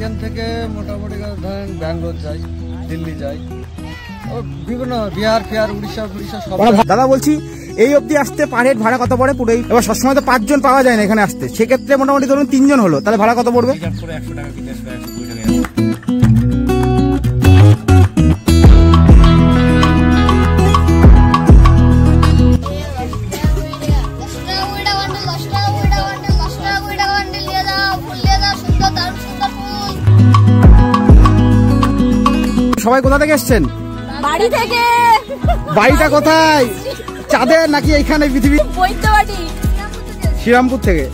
এখান থেকে মোটামুটি ধরেন ব্যাঙ্গালোর যাই, দিল্লি যাই, ও বিভিন্ন বিহার ফিহার উড়িষ্যা সব। দাদা বলছি এই অবধি আসতে পার হেড ভাড়া কত পড়ে পুরোই? এবার সবসময় তো 5 জন পাওয়া যায় না এখানে আসতে, সেক্ষেত্রে মোটামুটি ধরুন 3 জন হলো, তাহলে ভাড়া কত পড়বে? সবাই কোথা থেকে এসছেন? বাড়ি থেকে। বাড়িটা কোথায়? চাঁদে নাকি এইখানে পৃথিবী? শ্রীরামপুর থেকে।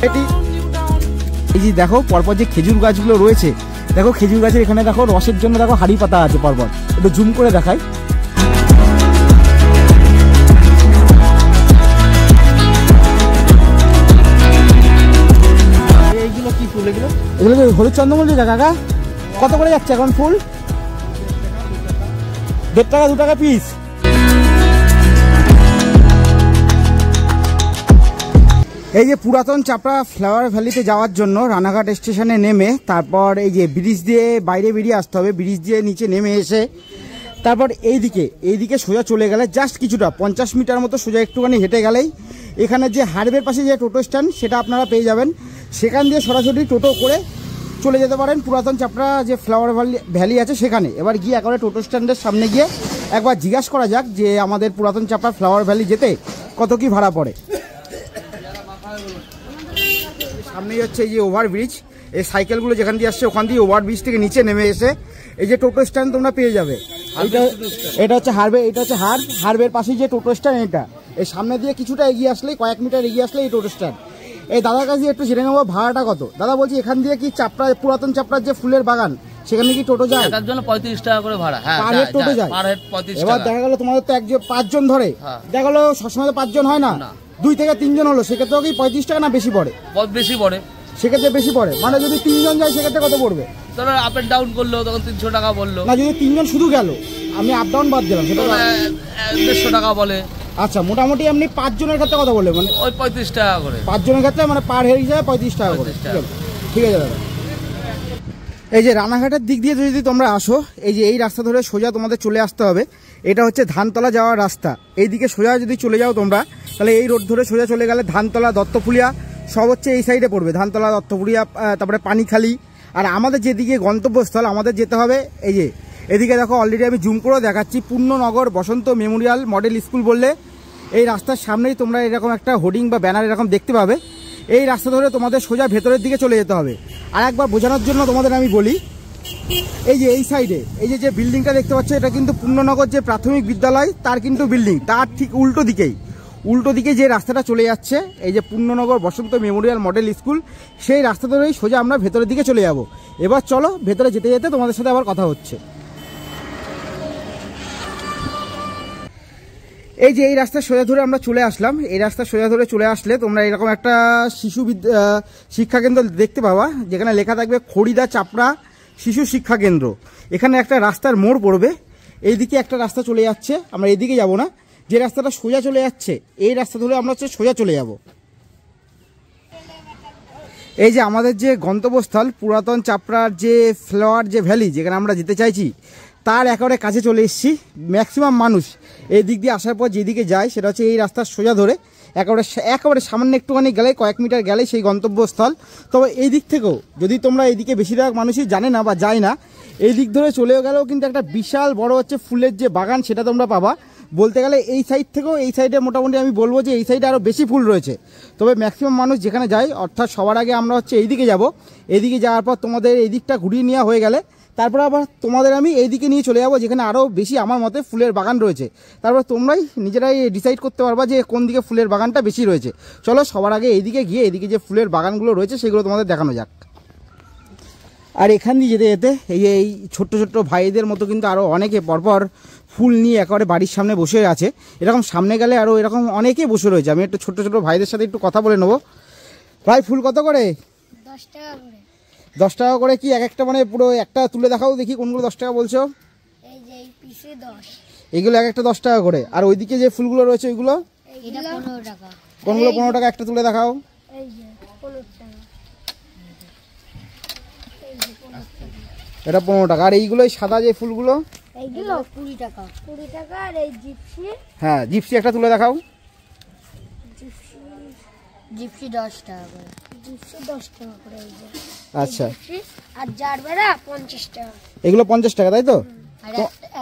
এই যে দেখো পরপর যে খেজুর গাছগুলো রয়েছে, দেখো খেজুর গাছের এখানে দেখো রসের জন্য দেখো হাড়ি পাতা আছে পরপর, একটু জুম করে দেখাই। এইগুলো কি ফুল? এগুলো হলুদ চন্দ্রমল্লিকা কাকা। কত করে যাচ্ছে এখন ফুল? 1.5 টাকা 2 টাকা পিস। এই যে পুরাতন চাপড়া ফ্লাওয়ার ভ্যালিতে যাওয়ার জন্য রানাঘাট স্টেশনে নেমে তারপর এই যে ব্রিজ দিয়ে বাইরে বেরিয়ে আসতে হবে, ব্রিজ দিয়ে নিচে নেমে এসে তারপর এইদিকে সোজা চলে গেলে জাস্ট কিছুটা 50 মিটার মতো সোজা একটুখানি হেঁটে গেলেই এখানে যে হারবের পাশে যে টোটো স্ট্যান্ড সেটা আপনারা পেয়ে যাবেন। সেখান দিয়ে সরাসরি টোটো করে চলে যেতে পারেন পুরাতন চাপড়া যে ফ্লাওয়ার ভ্যালি আছে সেখানে। এবার গিয়ে একেবারে টোটো স্ট্যান্ডের সামনে গিয়ে একবার জিজ্ঞাসা করা যাক যে আমাদের পুরাতন চাপড়া ফ্লাওয়ার ভ্যালি যেতে কত কি ভাড়া পড়ে। সামনেই হচ্ছে এই যে ওভারব্রিজ, এই সাইকেলগুলো যেখান দিয়ে আসছে ওখান দিয়ে ওভারব্রিজ থেকে নিচে নেমে এসে এই যে টোটো স্ট্যান্ড তোমরা পেয়ে যাবে। এটা হচ্ছে হারবে, এটা হচ্ছে হারবের পাশে যে টোটো স্ট্যান্ড, এটা এই সামনে দিয়ে কিছুটা এগিয়ে আসলে কয়েক মিটার এগিয়ে আসলে এই টোটো স্ট্যান্ড। এই দাদার কাছে একটু জেনে নেবো ভাড়াটা কত। দাদা বলছি এখান দিয়ে কি চাপড়া পুরাতন চাপড়ার যে ফুলের বাগান সেখানে কি টোটো যায়? তার জন্য 35 টাকা করে ভাড়া। হ্যাঁ, পার হেড টোটো যায়। এবার দেখা গেল তোমাদের তো 5 জন ধরে, দেখা গেল সবসময় তো 5 জন হয় না, 2 থেকে 3 জন হলো, সেক্ষেত্রে কি 35 টাকা না বেশি পড়ে? বেশি পড়ে। সেক্ষেত্রে বেশি পড়ে মানে যদি 3 জন যায় সেক্ষেত্রে কত পড়বে? ধরো আপ এন্ড ডাউন করলো তখন 300 টাকা বললো। না যদি 3 জন শুধু গেল, আমি আপ ডাউন বাদ দিলাম, সেটা 150 টাকা বলে। আচ্ছা মোটামুটি আপনি 5 জনের ক্ষেত্রে কত বললে? মানে ওই 35 টাকা করে 5 জনের ক্ষেত্রে, মানে পার হেড হিসাবে 35 টাকা করে। ঠিক আছে দাদা। এই যে রানাঘাটের দিক দিয়ে যদি তোমরা আসো, এই যে এই রাস্তা ধরে সোজা তোমাদের চলে আসতে হবে। এটা হচ্ছে ধানতলা যাওয়ার রাস্তা। এইদিকে সোজা যদি চলে যাও তোমরা, তাহলে এই রোড ধরে সোজা চলে গেলে ধানতলা, দত্তফুলিয়া সব হচ্ছে এই সাইডে পড়বে। ধানতলা, দত্তফুলিয়া, তারপরে পানিখালি। আর আমাদের যেদিকে গন্তব্যস্থল আমাদের যেতে হবে, এই যে এদিকে দেখো অলরেডি আমি জুম করেও দেখাচ্ছি, পূর্ণনগর বসন্ত মেমোরিয়াল মডেল স্কুল বললে এই রাস্তার সামনেই তোমরা এরকম একটা হোর্ডিং বা ব্যানার এরকম দেখতে পাবে। এই রাস্তা ধরে তোমাদের সোজা ভেতরের দিকে চলে যেতে হবে। আর একবার বোঝানোর জন্য তোমাদের আমি বলি, এই যে এই সাইডে এই যে বিল্ডিংটা দেখতে পাচ্ছ, এটা কিন্তু পূর্ণনগর যে প্রাথমিক বিদ্যালয় তার কিন্তু বিল্ডিং, তার ঠিক উল্টো দিকে যে রাস্তাটা চলে যাচ্ছে, এই যে পূর্ণনগর বসন্ত মেমোরিয়াল মডেল স্কুল, সেই রাস্তা ধরেই সোজা আমরা ভেতরের দিকে চলে যাব। এবার চলো ভেতরে যেতে যেতে তোমাদের সাথে আবার কথা হচ্ছে। এই যে এই রাস্তা সোজা ধরে আমরা চলে আসলাম। এই রাস্তা সোজা ধরে চলে আসলে তোমরা এরকম একটা শিশু শিক্ষা কেন্দ্র দেখতে পাবা, যেখানে লেখা থাকবে খড়িদা চাপড়া শিশু শিক্ষা কেন্দ্র। এখানে একটা রাস্তার মোড় পড়বে, এইদিকে একটা রাস্তা চলে যাচ্ছে, আমরা এদিকে যাব না, যে রাস্তাটা সোজা চলে যাচ্ছে এই রাস্তা ধরে আমরা হচ্ছে সোজা চলে যাব। এই যে আমাদের যে গন্তব্যস্থল পুরাতন চাপড়ার যে ফ্লাওয়ার যে ভ্যালি যেখানে আমরা যেতে চাইছি, তার একেবারে কাছে চলে এসেছি। ম্যাক্সিমাম মানুষ এই দিক দিয়ে আসার পর যেদিকে যায় সেটা হচ্ছে এই রাস্তার সোজা ধরে একেবারে সামান্য একটুখানি গেলে কয়েক মিটার গেলে সেই গন্তব্যস্থল। তবে এই দিক থেকেও যদি তোমরা এইদিকে বেশিরভাগ মানুষই জানে না বা যায় না, এই দিক ধরে চলেও গেলেও কিন্তু একটা বিশাল বড় হচ্ছে ফুলের যে বাগান সেটা তোমরা পাবা। বলতে গেলে এই সাইড থেকেও এই সাইডে মোটামুটি আমি বলবো যে এই সাইডে আরও বেশি ফুল রয়েছে। তবে ম্যাক্সিমাম মানুষ যেখানে যায়, অর্থাৎ সবার আগে আমরা হচ্ছে এইদিকে যাব। এইদিকে যাওয়ার পর তোমাদের এই দিকটা ঘুরিয়ে নেওয়া হয়ে গেলে তারপর আবার তোমাদের আমি এইদিকে নিয়ে চলে যাবো, যেখানে আরও বেশি আমার মতে ফুলের বাগান রয়েছে। তারপর তোমরাই নিজেরাই ডিসাইড করতে পারবা যে কোন দিকে ফুলের বাগানটা বেশি রয়েছে। চলো সবার আগে এইদিকে গিয়ে এইদিকে যে ফুলের বাগানগুলো রয়েছে সেগুলো তোমাদের দেখানো যাক। আর এখান দিয়ে যেতে যেতে এই ছোট্ট ছোট্ট ভাইদের মতো কিন্তু আরও অনেকে পরপর ফুল নিয়ে একেবারে বাড়ির সামনে বসে আছে। এরকম সামনে গেলে আরও এরকম অনেকেই বসে রয়েছে। আমি একটু ছোট্ট ছোট্ট ভাইদের সাথে একটু কথা বলে নেবো। ভাই ফুল কত করে? 10 টাকা করে। 10 টাকা করে কি এক একটা, মানে পুরো একটা তুলে দেখাও দেখি কোনগুলো 10 টাকা বলছো? এই যে এই পিসে 10, এগুলো এক একটা 10 টাকা করে। আর ওইদিকে যে ফুলগুলো রয়েছে ওইগুলো? এটা 15 টাকা। কোনগুলো 15 টাকা? একটা তুলে দেখাও। এই যে 15 টাকা। এই যে এটা 15 টাকা। আর এইগুলো এই সাদা যে ফুলগুলো এইগুলো 20 টাকা। 20 টাকা। আর এই জিপসি, হ্যাঁ জিপসি একটা তুলে দেখাও। জিপসি 10 টাকা করে। জিপসি 10 টাকা করে এই যে। আচ্ছা জিপসি আর জারবেরা 50 টাকা। এগুলো 50 টাকা তাই তো? আর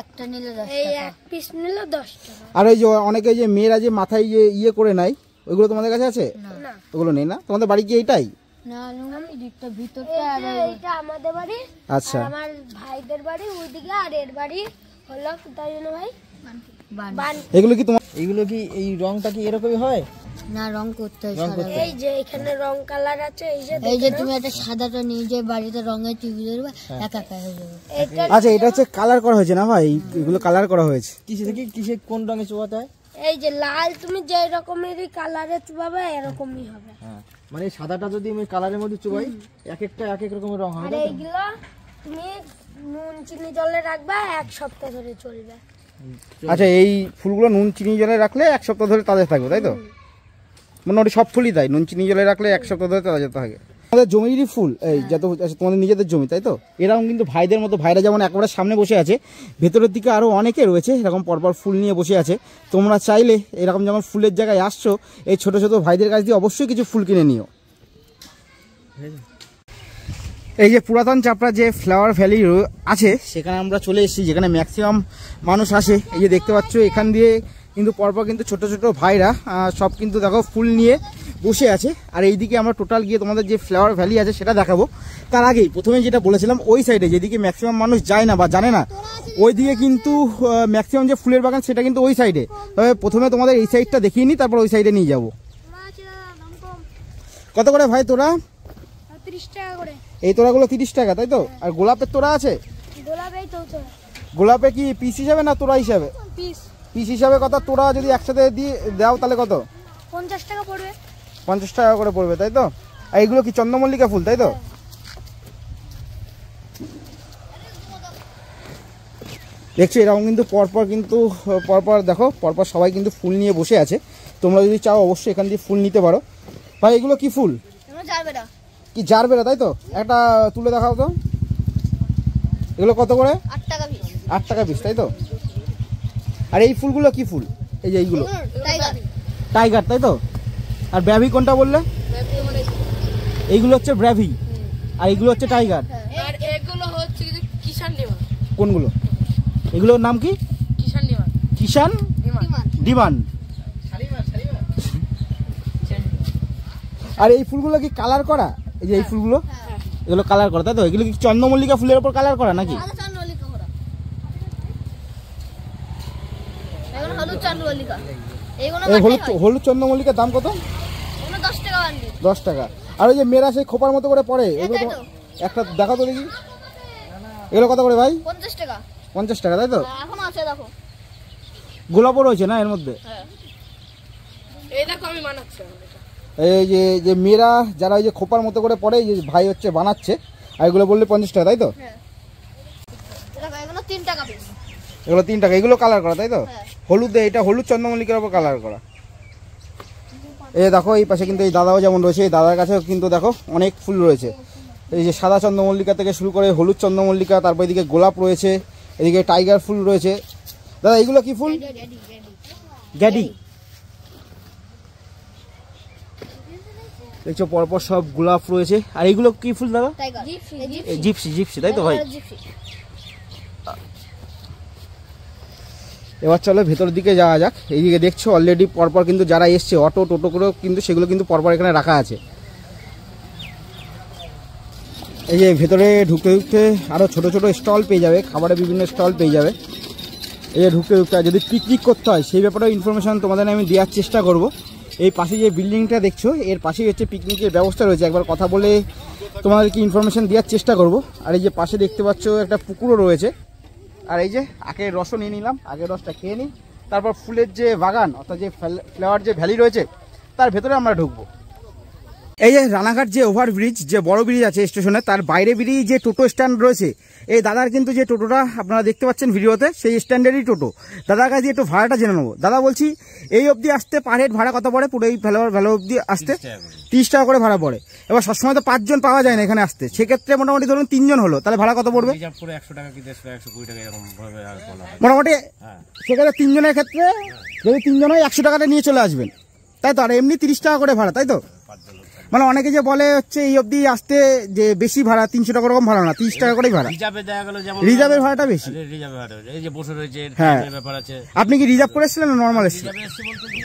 একটা নিলে 10 টাকা। এই এক পিস নিলে 10 টাকা। আর ওই যে অনেকে যে মেয়েরা যে মাথায় যে ইয়ে করে নেয় ওইগুলো তোমাদের কাছে আছে? না। ওগুলো নেই না? তোমাদের বাড়ি কি এইটাই? না লুঙ্গি দিকটা ভিতরটা আর এইটা আমাদের বাড়ি। আচ্ছা আর আমার ভাইদের বাড়ি ওইদিকে। আর এর বাড়ি হলো তাই না ভাই বান। এগুলো কি তোমার, এইগুলো কি এই রংটা কি এরকমই হয়? না রং করতে হয় রং সাদা। করতে এই যে এখানে রং কালার আছে। এই যে তুমি একটা সাদাটা নিজে বাড়িতে রঙের টিভি দেবে একা একা হয়ে যাবে। এটা আচ্ছা এটা হচ্ছে কালার করা হয়েছে না ভাই? এগুলো কালার করা হয়েছে কিসে থেকে, কিসে কোন রঙে চোয়াতে হয়? এই যে লাল তুমি যে রকমেরই কালারে চুবাবে এরকমই হবে। হ্যাঁ মানে সাদাটা যদি আমি কালারের মধ্যে চুবাই এক একটা এক এক রকমের রং হবে। আর এইগুলো তুমি নুন চিনি জলে রাখবা 1 সপ্তাহ ধরে চলবে। আচ্ছা এই ফুলগুলো নুন চিনি জলে রাখলে 1 সপ্তাহ ধরে তাজা থাকবে তাই তো? মোটামুটি সব ফুলই তাই, নুন চিনি জলে রাখলে 1 সপ্তাহ ধরে তাজা থাকে। আমাদের জমিরই ফুল এই যত, আচ্ছা তোমাদের নিজেদের জমি তাই তো? এরকম কিন্তু ভাইদের মতো, ভাইরা যেমন একেবারে সামনে বসে আছে, ভেতরের দিকে আরও অনেকে রয়েছে এরকম পরপর ফুল নিয়ে বসে আছে। তোমরা চাইলে এরকম যখন ফুলের জায়গায় আসছো এই ছোট ছোট ভাইদের কাছ দিয়ে অবশ্যই কিছু ফুল কিনে নিও। এই যে পুরাতন চাপড়া যে ফ্লাওয়ার ভ্যালি আছে সেখানে আমরা চলে এসেছি, যেখানে ম্যাক্সিমাম মানুষ আসে। এই যে দেখতে পাচ্ছ এখান দিয়ে কিন্তু পরপর কিন্তু ছোট ছোট ভাইরা সব কিন্তু দেখো ফুল নিয়ে বসে আছে। আর এইদিকে আমরা টোটাল গিয়ে তোমাদের যে ফ্লাওয়ার ভ্যালি আছে সেটা দেখাবো। তার আগেই প্রথমে যেটা বলেছিলাম ওই সাইডে যেদিকে ম্যাক্সিমাম মানুষ যায় না বা জানে না, ওই দিকে কিন্তু ম্যাক্সিমাম যে ফুলের বাগান সেটা কিন্তু ওই সাইডে। তবে প্রথমে তোমাদের এই সাইডটা দেখিয়ে নিই, তারপর ওই সাইডে নিয়ে যাবো। কত করে ভাই তোরা? 30 টাকা করে। এই তোড়াগুলো 30 টাকা তাই তো? আর গোলাপের তোড়া আছে? গোলাপ এই তো গোলাপে কি পিস হিসাবে না তোড়া হিসাবে? পিস। পিস হিসাবে কত? তোড়া যদি একসাথে দিয়ে দাও তাহলে কত? 50 টাকা পড়বে। 50 টাকা করে পড়বে তাই তো? আর এইগুলো কি চন্দ্রমল্লিকা ফুল তাই তো? দেখছি এরকম কিন্তু পরপর কিন্তু পরপর দেখো পরপর সবাই কিন্তু ফুল নিয়ে বসে আছে। তোমরা যদি চাও অবশ্যই এখান দিয়ে ফুল নিতে পারো। ভাই এগুলো কি ফুল? জারবেরা। কি জারবেরা তাই তো? একটা তুলে দেখাও তো। এগুলো কত করে? 8 টাকা পিস। 8 টাকা পিস তাই তো? আর এই ফুলগুলো কি ফুল? এই যে এইগুলো টাইগার। টাইগার তাই তো? আর ব্র্যাভি কোনটা বললে? এইগুলো হচ্ছে ব্র্যাভি আর এইগুলো হচ্ছে টাইগার। আর এগুলো হচ্ছে কিষান ডিমান্ড। কোনগুলো? এগুলোর নাম কি? কিষান ডিমান্ড। কিষান ডিমান্ড। আর এই ফুলগুলো কি কালার করা? এই যে এই ফুলগুলো এগুলো কালার করা তাই তো? এগুলো কি চন্দ্রমল্লিকা ফুলের উপর কালার করা নাকি? এগুলো হলুদ চন্দ্রমল্লিকা। এগুলো এই হলুদ চন্দ্রমল্লিকার দাম কত? 10 টাকা বান্ডিল। 10 টাকা। আর ওই যে মেয়েরা সেই খোপার মতো করে পড়ে এগুলো একটা দেখা তো দেখি। এগুলো কত করে ভাই? 50 টাকা। 50 টাকা তাই তো? এখন আছে দেখো। গোলাপও রয়েছে না এর মধ্যে? এই দেখো আমি বানাচ্ছি। এই যে যে মেয়েরা যারা ওই যে খোপার মতো করে পড়ে, যে ভাই হচ্ছে বানাচ্ছে, আর এগুলো বললে 50 টাকা তাই তো? এগুলো 3 টাকা পিস। এগুলো 3 টাকা। এগুলো কালার করা তাই তো? হলুদ, এটা হলুদ চন্দ্রমল্লিকার উপর কালার করা। এই দেখো এই পাশে কিন্তু এই দাদাও যেমন রয়েছে, এই দাদার কাছেও কিন্তু দেখো অনেক ফুল রয়েছে। এই যে সাদা চন্দ্রমল্লিকা থেকে শুরু করে হলুদ চন্দ্রমল্লিকা, তারপর এদিকে গোলাপ রয়েছে, এদিকে টাইগার ফুল রয়েছে। দাদা এইগুলো কি ফুল? গ্যাডি। দেখছো পরপর সব গোলাপ রয়েছে। আর এইগুলো কি ফুল দাদা? জিপসি। জিপসি তাই তো ভাই? এবার চলো ভেতর দিকে যাওয়া যাক। এইদিকে দেখছো অলরেডি পরপর কিন্তু যারা এসছে অটো টোটো করেও কিন্তু সেগুলো কিন্তু পরপর এখানে রাখা আছে। এই যে ভেতরে ঢুকতে ঢুকতে আরও ছোট ছোট স্টল পেয়ে যাবে, খাবারের বিভিন্ন স্টল পেয়ে যাবে। এই যে ঢুকতে ঢুকতে যদি পিকনিক করতে হয় সেই ব্যাপারেও ইনফরমেশান তোমাদের আমি দেওয়ার চেষ্টা করব। এই পাশে যে বিল্ডিংটা দেখছো এর পাশেই হচ্ছে পিকনিকের ব্যবস্থা রয়েছে। একবার কথা বলে তোমাদেরকে ইনফরমেশান দেওয়ার চেষ্টা করব। আর এই যে পাশে দেখতে পাচ্ছ একটা পুকুরও রয়েছে। আর এই যে আগের রসও নিয়ে নিলাম, আগের রসটা খেয়ে নিই, তারপর ফুলের যে বাগান অর্থাৎ যে ফ্লাওয়ার যে ভ্যালি রয়েছে তার ভেতরে আমরা ঢুকবো। এই যে রানাঘাট যে ওভারব্রিজ, যে বড় ব্রিজ আছে স্টেশনে, তার বাইরে বেরিয়ে যে টোটো স্ট্যান্ড রয়েছে, এই দাদার কিন্তু যে টোটোটা আপনারা দেখতে পাচ্ছেন ভিডিওতে, সেই স্ট্যান্ডেরই টোটো। দাদার কাছে একটু ভাড়াটা জেনে নেবো। দাদা বলছি, এই অবধি আসতে পার হেড ভাড়া কত পড়ে? পুরো এই ভ্যালো অবধি আসতে 30 টাকা করে ভাড়া পড়ে। এবার সবসময় তো 5 জন পাওয়া যায় না এখানে আসতে, সেক্ষেত্রে মোটামুটি ধরুন 3 জন হলো, তাহলে ভাড়া কত পড়বে? 100 টাকা কি 120 টাকা এরকম মোটামুটি। সেক্ষেত্রে 3 জনের ক্ষেত্রে যদি 3 জন হয় 100 টাকাটা নিয়ে চলে আসবেন, তাই তো? আর এমনি 30 টাকা করে ভাড়া, তাই তো? মানে অনেকে যে বলে হচ্ছে এই অবধি আসতে যে বেশি ভাড়া, 300 টাকা রকম ভাড়া না, 30 টাকা করেই ভাড়া। রিজার্ভের ভাড়াটা বেশি। এই যে বসে রয়েছে, হ্যাঁ। ব্যাপার আছে। আপনি কি রিজার্ভ করেছিলেন না নরমাল এসেছিলেন? রিজার্ভে এসে বলতে কি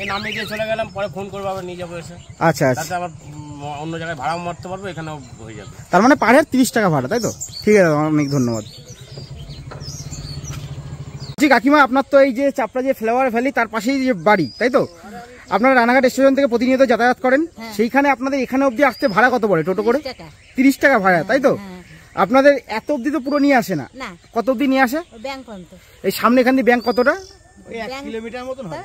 এই নামে দিয়ে চলে গেলাম, পরে ফোন করবো আবার নিয়ে যাবো এসে। আচ্ছা আচ্ছা। তাতে আবার অন্য জায়গায় ভাড়াও মারতে পারবো, এখানেও হয়ে যাবে। তার মানে পার হেড 30 টাকা ভাড়া, তাই তো? ঠিক আছে, অনেক ধন্যবাদ। জি কাকিমা, আপনার তো এই যে চাপড়া যে ফ্লাওয়ার ভ্যালি, তার পাশেই যে বাড়ি, তাই তো? আপনারা রানাঘাট স্টেশন থেকে প্রতিনিয়ত যাতায়াত করেন, সেইখানে আপনাদের এখানে অবধি আসতে ভাড়া কত পড়ে টোটো করে? 30 টাকা ভাড়া, তাই তো? আপনাদের এত অবধি তো পুরো নিয়ে আসে না, কত অবধি নিয়ে আসে? এই সামনে এখান দিয়ে ব্যাংক কতটা? 1 কিলোমিটার মতো হবে,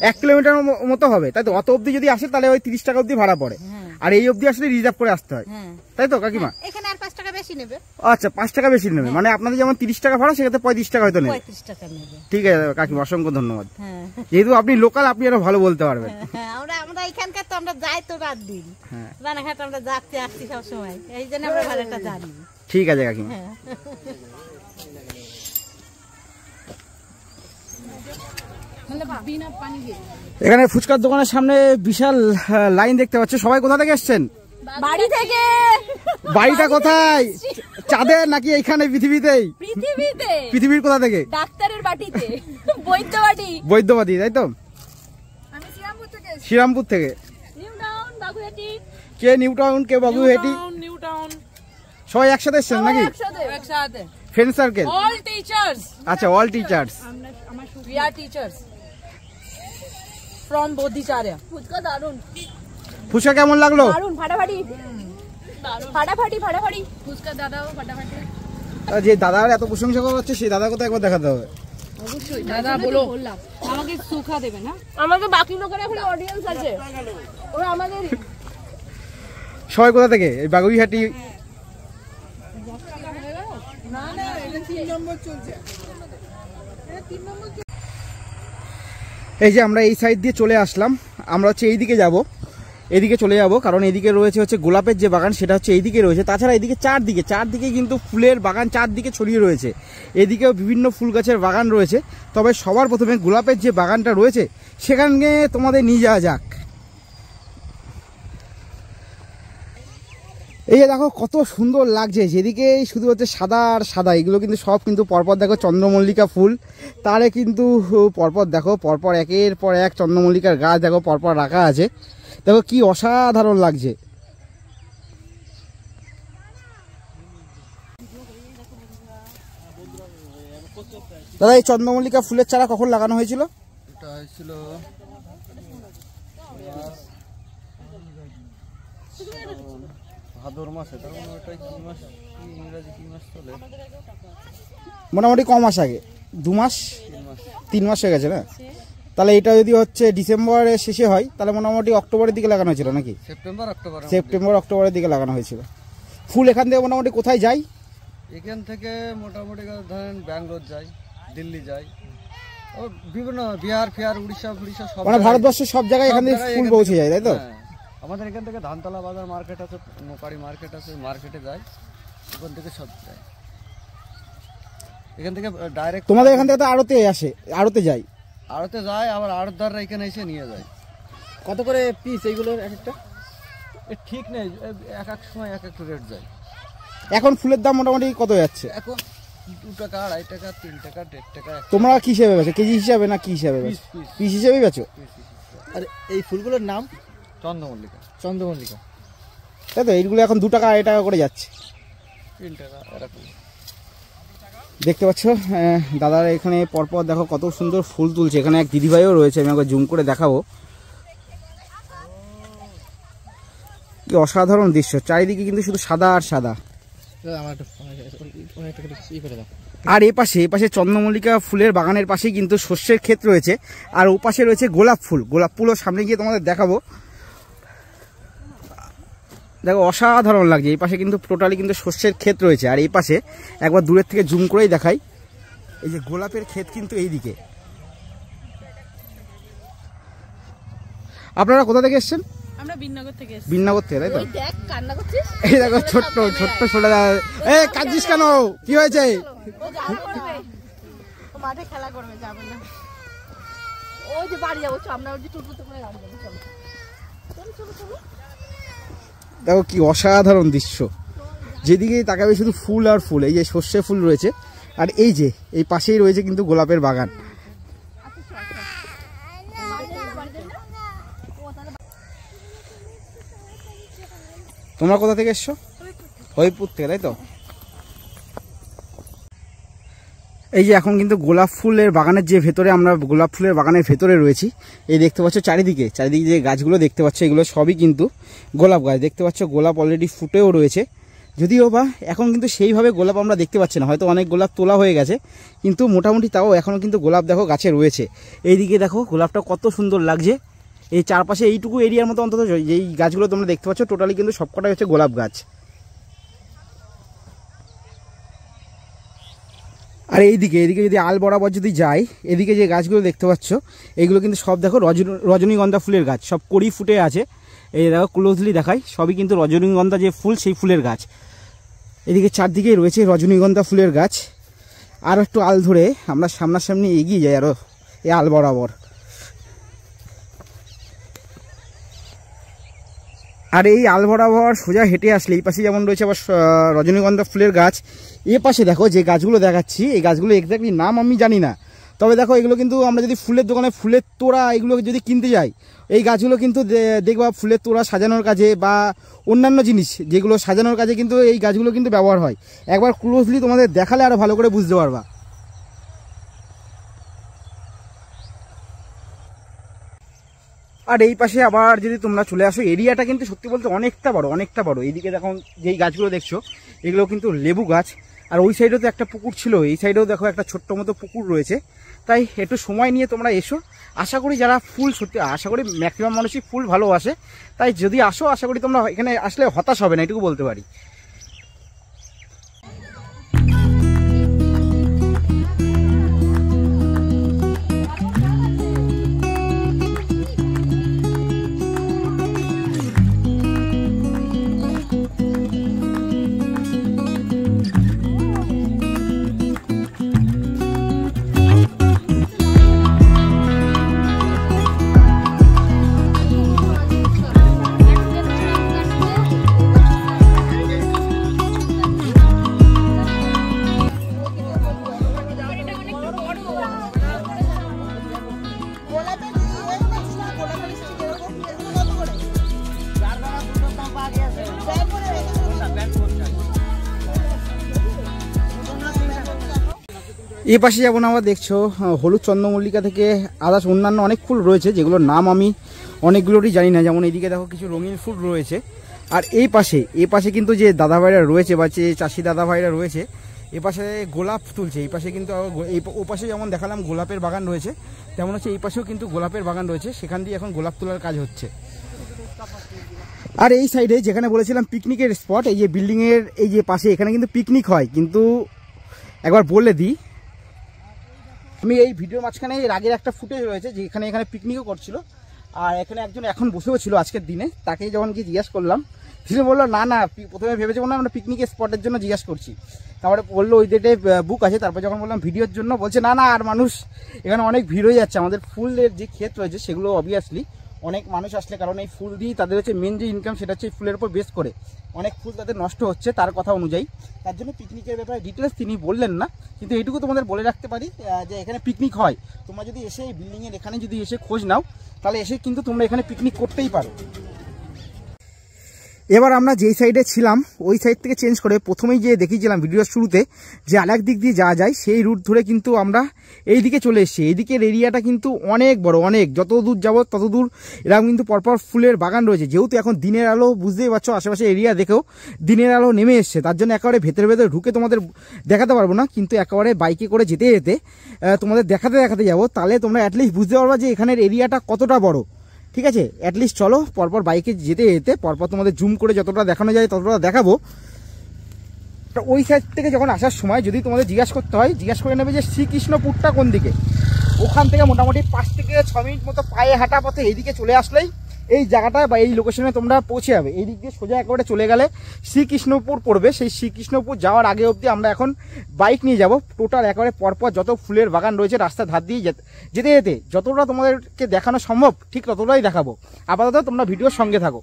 1 কিলোমিটার মতো হবে, তাই তো? অত অবধি যদি আসে তাহলে ওই 30 টাকা অবধি ভাড়া পড়ে। আর এই অবধি আসলে রিজার্ভ করে আসতে হয়, তাই তো কাকিমা? এখানে আর 5 টাকা বেশি নেবে। আচ্ছা, 5 টাকা বেশি নেবে, মানে আপনাদের যেমন 30 টাকা ভাড়া, সেক্ষেত্রে 35 টাকা হয়তো নেবে। 35 টাকা নেবে। ঠিক আছে কাকিমা, অসংখ্য ধন্যবাদ। যেহেতু আপনি লোকাল, আপনি আরো ভালো বলতে পারবেন। আমরা এখানকার তো আমরা যাই তো রাত দিন, রানাঘাট আমরা যাচ্ছি আসছি সব সময়, এই জন্য আমরা ভাড়াটা জানি। ঠিক আছে কাকিমা। এখানে ফুচকার দোকানের সামনে বিশাল লাইন দেখতে পাচ্ছ। সবাই কোথা থেকে এসছেন? বাড়ি থেকে। বাড়িটা কোথায়? চাঁদের নাকি এইখানে পৃথিবীতেই? পৃথিবীতে। পৃথিবীর কোথা থেকে? ডাক্তারের বাটিতে। বৈদ্যবাটি। বৈদ্যবাটি, তাই তো? আমি শ্রীরামপুর থেকে। শ্রীরামপুর থেকে। নিউ টাউন, বাগুইহাটি। কে নিউ টাউন, কে বাগুইহাটি? নিউ টাউন। সবাই একসাথে এসছেন নাকি? একসাথে। Friend circle? All teachers. আচ্ছা, all teachers. We are teachers from Bodhicharya. Fuchka দারুন। ফুচকা কেমন লাগলো? দারুন, ফাটাফাটি। ফাটাফাটি। ফুচকা দাদাও ফাটাফাটি। যে দাদার এত প্রশংসা করা হচ্ছে, সেই দাদার কথা একবার দেখাতে হবে। অবশ্যই দাদা বলো। আমাকে সুখা দেবে না? আমাকে বাকি লোকের এখন অডিয়েন্স আছে, ওরা আমাদের। সবাই কোথা থেকে? এই বাগুইহাটি। না না, এটা 3 নম্বর চলছে। এই যে আমরা এই সাইড দিয়ে চলে আসলাম, আমরা হচ্ছে এইদিকে যাব, এদিকে চলে যাব, কারণ এদিকে রয়েছে হচ্ছে গোলাপের যে বাগান, সেটা হচ্ছে এইদিকে রয়েছে। তাছাড়া এদিকে চারদিকে কিন্তু ফুলের বাগান চারদিকে ছড়িয়ে রয়েছে। এদিকেও বিভিন্ন ফুল গাছের বাগান রয়েছে। তবে সবার প্রথমে গোলাপের যে বাগানটা রয়েছে সেখানে তোমাদের নিয়ে যাওয়া যাক। এই যে দেখো কত সুন্দর লাগছে, যেদিকে শুধু হচ্ছে সাদা আর সাদা, এগুলো কিন্তু সব কিন্তু পরপর দেখো চন্দ্রমল্লিকা ফুল। তারে কিন্তু পরপর দেখো, পরপর একের পর এক চন্দ্রমল্লিকার গাছ দেখো পরপর রাখা আছে। দেখো কি অসাধারণ লাগছে। দাদা, এই চন্দ্রমল্লিকা ফুলের চারা কখন লাগানো হয়েছিল? এটা হয়েছিল ভাদর মাসে। তখন ওটাই কি মাস, ইংরেজি কি মাস চলে? মোটামুটি কম মাস আগে, 2 মাস 3 মাস হয়ে গেছে না? তাহলে এটা যদি হচ্ছে ডিসেম্বরের শেষে হয়, তাহলে মোটামুটি অক্টোবরের দিকে লাগানো হয়েছিল নাকি? সেপ্টেম্বর অক্টোবরের দিকে লাগানো হয়েছিল। ফুল এখান থেকে মোটামুটি কোথায় যায়? এখান থেকে মোটামুটি ধরেন ব্যাঙ্গালোর যায়, দিল্লি যায়, ও বিভিন্ন বিহার ফিহার, উড়িষ্যা সব, মানে ভারতবর্ষের সব জায়গায় এখান থেকে ফুল পৌঁছে যায়, তাই তো? আমাদের এখান থেকে ধানতলা বাজার মার্কেট আছে, নোকারি মার্কেট আছে, মার্কেটে যায়, ওখান থেকে সব যায়। এখান থেকে ডাইরেক্ট তোমাদের এখান থেকে তো আড়তে আসে, আড়তে যায়, আড়তে যায়, আবার আড়তদাররা এখানে এসে নিয়ে যায়। কত করে পিস এইগুলোর এক একটা? ঠিক নেই, এক এক সময় এক এক রেট যায়। এখন ফুলের দাম মোটামুটি কত যাচ্ছে? এখন 2 টাকা, 2.5 টাকা, 3 টাকা, 1.5 টাকা। তোমরা কি হিসেবে বেচো? কেজি হিসাবে না কি হিসাবে বেচো? পিস হিসেবে বেচো? আর এই ফুলগুলোর নাম চন্দ্রমল্লিকা। তাই তো? এইগুলো এখন 2 টাকা 2.5 টাকা করে যাচ্ছে, 3 টাকা এরকম। দেখতে পাচ্ছ দাদার এখানে পরপর দেখো কত সুন্দর ফুল তুলছে। এখানে এক দিদিভাইও রয়েছে, আমি একবার জুম করে দেখাবো। কি অসাধারণ দৃশ্য, চারিদিকে কিন্তু শুধু সাদা আর সাদা। আর এ পাশে চন্দ্রমল্লিকা ফুলের বাগানের পাশেই কিন্তু শস্যের ক্ষেত রয়েছে, আর ও পাশে রয়েছে গোলাপ ফুলও সামনে গিয়ে তোমাদের দেখাবো। দেখো অসাধারণ লাগছে। এই পাশে কিন্তু টোটালি কিন্তু শস্যের ক্ষেত রয়েছে, আর এই পাশে একবার দূরের থেকে জুম করেই দেখাই, এই যে গোলাপের ক্ষেত কিন্তু এই দিকে। আপনারা কোথা থেকে এসছেন? আমরা বিননগর থেকে এসেছি। বিননগর থেকে, তাই তো? ওই দেখ কান্না করছিস, এই দেখো ছোট্ট ছোট্ট ছোটা, এই কাঁদছিস কেন, কি হয়েছে? মাঠে খেলা করবে, যাবে না। ওই যে বাড়ি যাবো, আমরা ওই যে টোটোতে করে গাড়ি যাবো, চলো চলো চলো চলো। দেখো কি অসাধারণ দৃশ্য, যেদিকে তাকাবে শুধু ফুল আর ফুল। এই যে সর্ষে ফুল রয়েছে, আর এই যে এই পাশেই রয়েছে কিন্তু গোলাপের বাগান। তোমরা কোথা থেকে এসছো? হরিপুর থেকে, তাই তো? এই যে এখন কিন্তু গোলাপ ফুলের বাগানের যে ভেতরে, আমরা গোলাপ ফুলের বাগানের ভেতরে রয়েছি। এই দেখতে পাচ্ছ চারিদিকে যে গাছগুলো দেখতে পাচ্ছ, এগুলো সবই কিন্তু গোলাপ গাছ। দেখতে পাচ্ছ গোলাপ অলরেডি ফুটেও রয়েছে, যদিও বা এখন কিন্তু সেইভাবে গোলাপ আমরা দেখতে পাচ্ছি না, হয়তো অনেক গোলাপ তোলা হয়ে গেছে, কিন্তু মোটামুটি তাও এখনও কিন্তু গোলাপ দেখো গাছে রয়েছে। এইদিকে দেখো গোলাপটা কত সুন্দর লাগছে। এই চারপাশে এইটুকু এরিয়ার মতো অন্তত যেই গাছগুলো তোমরা দেখতে পাচ্ছ টোটালি কিন্তু সবকটাই হচ্ছে গোলাপ গাছ। আর এইদিকে যদি আল বরাবর যদি যাই, এদিকে যে গাছগুলো দেখতে পাচ্ছ এইগুলো কিন্তু সব দেখো রজনীগন্ধা ফুলের গাছ, সব কড়ি ফুটে আছে। এই দেখো ক্লোজলি দেখাই, সবই কিন্তু রজনীগন্ধা যে ফুল, সেই ফুলের গাছ। এদিকে চারদিকেই রয়েছে রজনীগন্ধা ফুলের গাছ। আর একটু আল ধরে আমরা সামনাসামনি এগিয়ে যাই আরও এই আল বরাবর। আর এই আল বরাবর সোজা হেঁটে আসলে এই পাশে যেমন রয়েছে আবার রজনীগন্ধা ফুলের গাছ। এ পাশে দেখো যে গাছগুলো দেখাচ্ছি, এই গাছগুলো এক্স্যাক্টলি নাম আমি জানি না, তবে দেখো এগুলো কিন্তু আমরা যদি ফুলের দোকানে ফুলের তোড়া এগুলো যদি কিনতে যাই, এই গাছগুলো কিন্তু দেখবা ফুলের তোড়া সাজানোর কাজে বা অন্যান্য জিনিস যেগুলো সাজানোর কাজে কিন্তু এই গাছগুলো কিন্তু ব্যবহার হয়। একবার ক্লোজলি তোমাদের দেখালে আরও ভালো করে বুঝতে পারবা। আর এই পাশে আবার যদি তোমরা চলে আসো, এরিয়াটা কিন্তু সত্যি বলতে অনেকটা বড়। এইদিকে দেখো যেই গাছগুলো দেখছো এগুলো কিন্তু লেবু গাছ। আর ওই সাইডেও তো একটা পুকুর ছিল, এই সাইডেও দেখো একটা ছোট্ট মতো পুকুর রয়েছে। তাই একটু সময় নিয়ে তোমরা এসো। আশা করি যারা ফুল সত্যি, আশা করি ম্যাক্সিমাম মানুষই ফুল ভালোবাসে, তাই যদি আসো আশা করি তোমরা এখানে আসলে হতাশ হবে না, এটুকু বলতে পারি। এই পাশে যেমন আমরা দেখছো হলুদ চন্দ্রমল্লিকা থেকে আদার্স অন্যান্য অনেক ফুল রয়েছে, যেগুলোর নাম আমি অনেকগুলোরই জানি না। যেমন এইদিকে দেখো কিছু রঙিন ফুল রয়েছে। আর এই পাশে কিন্তু যে দাদা ভাইরা রয়েছে বা যে চাষি দাদা ভাইরা রয়েছে, এ পাশে গোলাপ তুলছে। এই পাশে কিন্তু ও পাশে যেমন দেখালাম গোলাপের বাগান রয়েছে, তেমন হচ্ছে এই পাশেও কিন্তু গোলাপের বাগান রয়েছে, সেখান দিয়ে এখন গোলাপ তোলার কাজ হচ্ছে। আর এই সাইডে যেখানে বলেছিলাম পিকনিকের স্পট, এই যে বিল্ডিংয়ের এই যে পাশে, এখানে কিন্তু পিকনিক হয়। কিন্তু একবার বলে দিই, আমি এই ভিডিওর মাঝখানে এর আগের একটা ফুটেজ রয়েছে যে এখানে পিকনিকও করছিল, আর এখানে একজন এখন বসেও ছিল আজকের দিনে। তাকে যখন গিয়ে জিজ্ঞাসা করলাম, সে বললো না প্রথমে ভেবেছে বললাম আমরা পিকনিকের স্পটের জন্য জিজ্ঞাসা করছি, তারপরে বললো ওই ডেটে বুক আছে। তারপর যখন বললাম ভিডিওর জন্য, বলছে না আর মানুষ এখানে অনেক ভিড় হয়ে যাচ্ছে, আমাদের ফুলের যে ক্ষেত রয়েছে সেগুলো অবভিয়াসলি অনেক মানুষ আসলে, কারণ এই ফুল দিয়েই তাদের হচ্ছে মেন যে ইনকাম সেটা হচ্ছে ফুলের উপর বেস করে, অনেক ফুল তাদের নষ্ট হচ্ছে তার কথা অনুযায়ী। তার জন্য পিকনিকের ব্যাপারে ডিটেলস তিনি বললেন না, কিন্তু এইটুকু তোমাদের বলে রাখতে পারি যে এখানে পিকনিক হয়। তোমরা যদি এসে এই বিল্ডিংয়ের এখানে যদি এসে খোঁজ নাও, তাহলে এসে কিন্তু তোমরা এখানে পিকনিক করতেই পারো। এবার আমরা যেই সাইডে ছিলাম ওই সাইড থেকে চেঞ্জ করে প্রথমেই যে দেখিয়েছিলাম ভিডিওর শুরুতে যে আরেক দিক দিয়ে যাওয়া যায়, সেই রুট ধরে কিন্তু আমরা এই দিকে চলে এসেছি। এইদিকের এরিয়াটা কিন্তু অনেক বড়, অনেক যত দূর যাবো তত দূর এরকম কিন্তু পরপর ফুলের বাগান রয়েছে। যেহেতু এখন দিনের আলো বুঝতেই পারছো, আশেপাশে এরিয়া দেখেও দিনের আলো নেমে এসছে, তার জন্য একেবারে ভেতরে ঢুকে তোমাদের দেখাতে পারবো না, কিন্তু একেবারে বাইকে করে যেতে যেতে তোমাদের দেখাতে যাবো, তাহলে তোমরা অ্যাটলিস্ট বুঝতে পারবা যে এখানের এরিয়াটা কতটা বড়। ঠিক আছে, অ্যাটলিস্ট চলো পরপর বাইকে যেতে যেতে পরপর তোমাদের জুম করে যতটা দেখানো যায় ততটা দেখাবো। ওই সাইড থেকে যখন আসার সময় যদি তোমাদের জিজ্ঞাসা করতে হয়, জিজ্ঞাসা করে নেবে যে শ্রীকৃষ্ণপুরটা কোন দিকে। ওখান থেকে মোটামুটি 5 থেকে 6 মিনিট মতো পায়ে হাঁটা পথে এইদিকে চলে আসলেই এই জায়গাটা বা এই লোকেশনে তোমরা পৌঁছে যাবে। এই দিক দিয়ে সোজা একেবারে চলে গেলে শ্রীকৃষ্ণপুর পড়বে। সেই শ্রীকৃষ্ণপুর যাওয়ার আগে অবধি আমরা এখন বাইক নিয়ে যাব। টোটাল একেবারে পরপর যত ফুলের বাগান রয়েছে রাস্তার ধার দিয়ে যেতে যেতে যতটা তোমাদেরকে দেখানো সম্ভব ঠিক ততটাই দেখাবো। আপাতত তোমরা ভিডিওর সঙ্গে থাকো।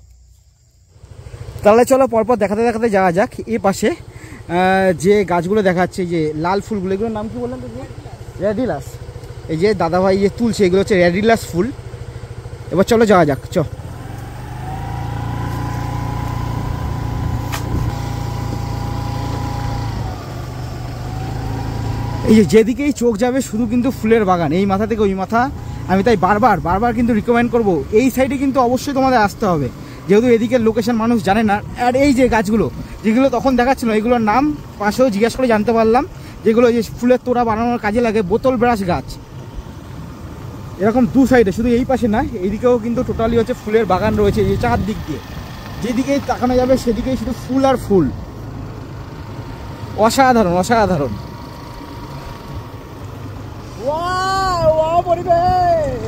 তাহলে চলো পরপর দেখাতে দেখাতে যাওয়া যাক। এ পাশে যে গাছগুলো দেখাচ্ছে, যে লাল ফুলগুলো, এগুলোর নাম কি বললেন তো? রেডিলাস। এই যে দাদাভাই যে তুলছে এগুলো হচ্ছে রেডিলাস ফুল। এবার চলো যাওয়া যাক। এই যে যেদিকেই চোখ যাবে শুধু কিন্তু ফুলের বাগান, এই মাথা থেকে ওই মাথা। আমি তাই বারবার কিন্তু রিকমেন্ড করব এই সাইডে কিন্তু অবশ্যই তোমাদের আসতে হবে, যেহেতু এদিকের লোকেশন মানুষ জানে না। আর এই যে গাছগুলো যেগুলো তখন দেখাচ্ছিল, এগুলোর নাম পাশেও জিজ্ঞাসা করে জানতে পারলাম, যেগুলো যে ফুলের তোড়া বানানোর কাজে লাগে, বোতল ব্রাশ গাছ। এরকম দু সাইডে, শুধু এই পাশে না, এইদিকেও কিন্তু টোটালি হচ্ছে ফুলের বাগান রয়েছে। যে চারদিক দিয়ে যেদিকেই তাকানো যাবে সেদিকেই শুধু ফুল আর ফুল। অসাধারণ অসাধারণ পরিবেশ।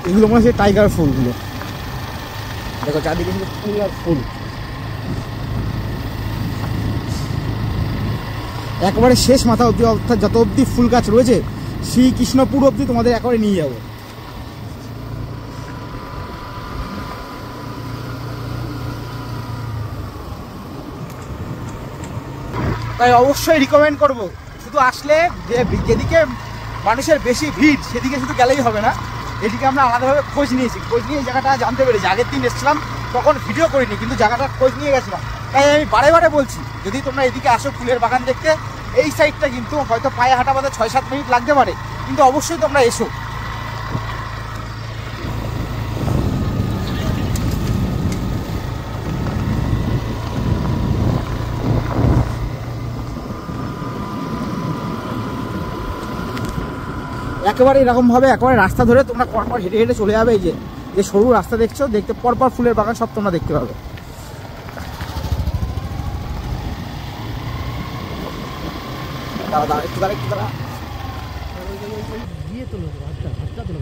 এগুলো মনে হচ্ছে টাইগার ফুলগুলো। দেখো চারদিকে শুধু ফুল আর ফুল। একেবারে শেষ মাথা অবধি, অর্থাৎ যত অবধি ফুল গাছ রয়েছে শ্রীকৃষ্ণপুর অবধি তোমাদের একেবারে নিয়ে যাবো। তাই অবশ্যই রিকমেন্ড করব, শুধু আসলে যেদিকে মানুষের বেশি ভিড় সেদিকে শুধু গেলেই হবে না, এদিকে আমরা আলাদাভাবে খোঁজ নিয়েছি। খোঁজ নিয়ে এই জায়গাটা জানতে পেরেছি। আগের দিন এসেছিলাম তখন ভিডিও করিনি, কিন্তু জায়গাটার খোঁজ নিয়ে গেছিলাম। তাই আমি বারে বলছি, যদি তোমরা এদিকে আসো ফুলের বাগান দেখতে, এই সাইডটা কিন্তু হয়তো পায়ে হাঁটা বাদে 6-7 মিনিট লাগতে পারে, কিন্তু অবশ্যই তোমরা এসো। একেবারে এরকমভাবে একেবারে রাস্তা ধরে তোমরা পরপর হেঁটে হেঁটে চলে যাবে। এই যে সরু রাস্তা দেখছো, দেখতে পরপর ফুলের বাগান সব তোমরা দেখতে পাবে।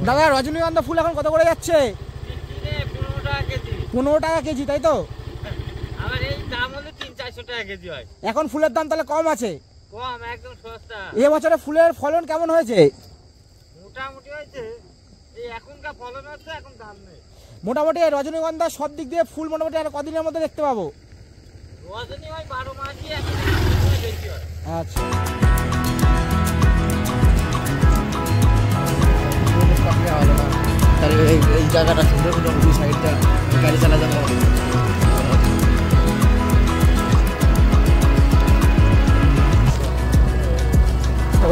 দাদা রজনীগন্ধা ফুল এখন কত করে যাচ্ছে? 15 টাকা কেজি, তাই তো? এখন ফুলের দাম তাহলে কম আছে? এবছরে ফুলের ফলন কেমন হয়েছে? মোটামুটি রজনীগন্ধা সব দিক দিয়ে ফুল মোটামুটি আর কদিনের মধ্যে দেখতে পাবো? আচ্ছা, এই জায়গাটা সুন্দর, সাইডটা গাড়ি চালা যাবে।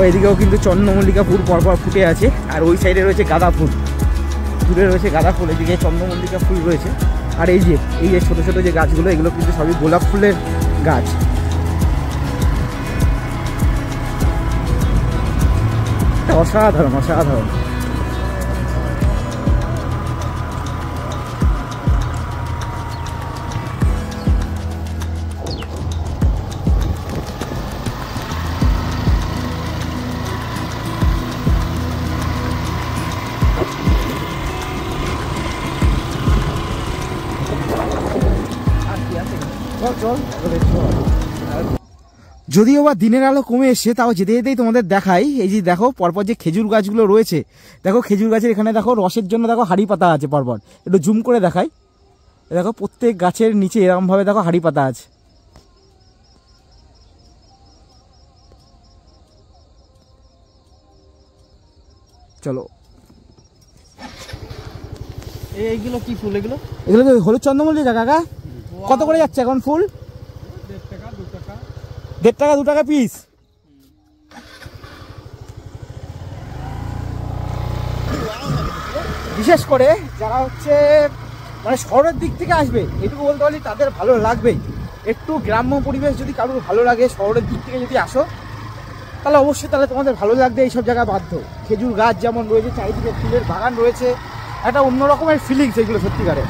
এদিকেও কিন্তু চন্দ্রমল্লিকা ফুল পরপর ফুটে আছে, আর ওই সাইডে রয়েছে গাঁদা ফুল। দূরে রয়েছে গাঁদা ফুল, এদিকে চন্দ্রমল্লিকা ফুল রয়েছে। আর এই যে ছোটো ছোটো যে গাছগুলো, এগুলো কিন্তু সবই গোলাপ ফুলের গাছ। অসাধারণ অসাধারণ। যদিও বা দিনের আলো কমে এসে, তাও যেতে যেতেই তোমাদের দেখাই। এই যে দেখো পরপর যে খেজুর গাছগুলো রয়েছে, দেখো খেজুর গাছের এখানে দেখো রসের জন্য দেখো হাড়ি পাতা আছে পরপর। একটু জুম করে দেখাই, দেখো প্রত্যেক গাছের নিচে এরকম ভাবে দেখো হাড়ি পাতা আছে। চলো, এইগুলো কি ফুল? এগুলো হলুদ চন্দ্রমল্লিকা কাকা। কত করে যাচ্ছে এখন ফুল? 1.5 টাকা 2 টাকা পিস। বিশেষ করে যারা হচ্ছে মানে শহরের দিক থেকে আসবে, এটুকু বলতে পারি তাদের ভালো লাগবে। একটু গ্রাম্য পরিবেশ যদি কারোর ভালো লাগে, শহরের দিক থেকে যদি আসো তাহলে অবশ্যই তাহলে তোমাদের ভালো লাগবে এইসব জায়গা বাধ্য। খেজুর গাছ যেমন রয়েছে, চারিদিকে ফুলের বাগান রয়েছে, একটা অন্য রকমের ফিলিংস এগুলো সত্যিকারে।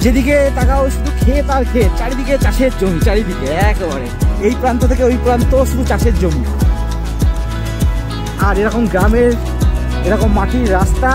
যেদিকে তাকাও শুধু ক্ষেত আর ক্ষেত, চারিদিকে চাষের জমি, চারিদিকে একেবারে এই প্রান্ত থেকে ওই প্রান্ত শুধু চাষের জমি। আর এরকম গ্রামের এরকম মাটির রাস্তা,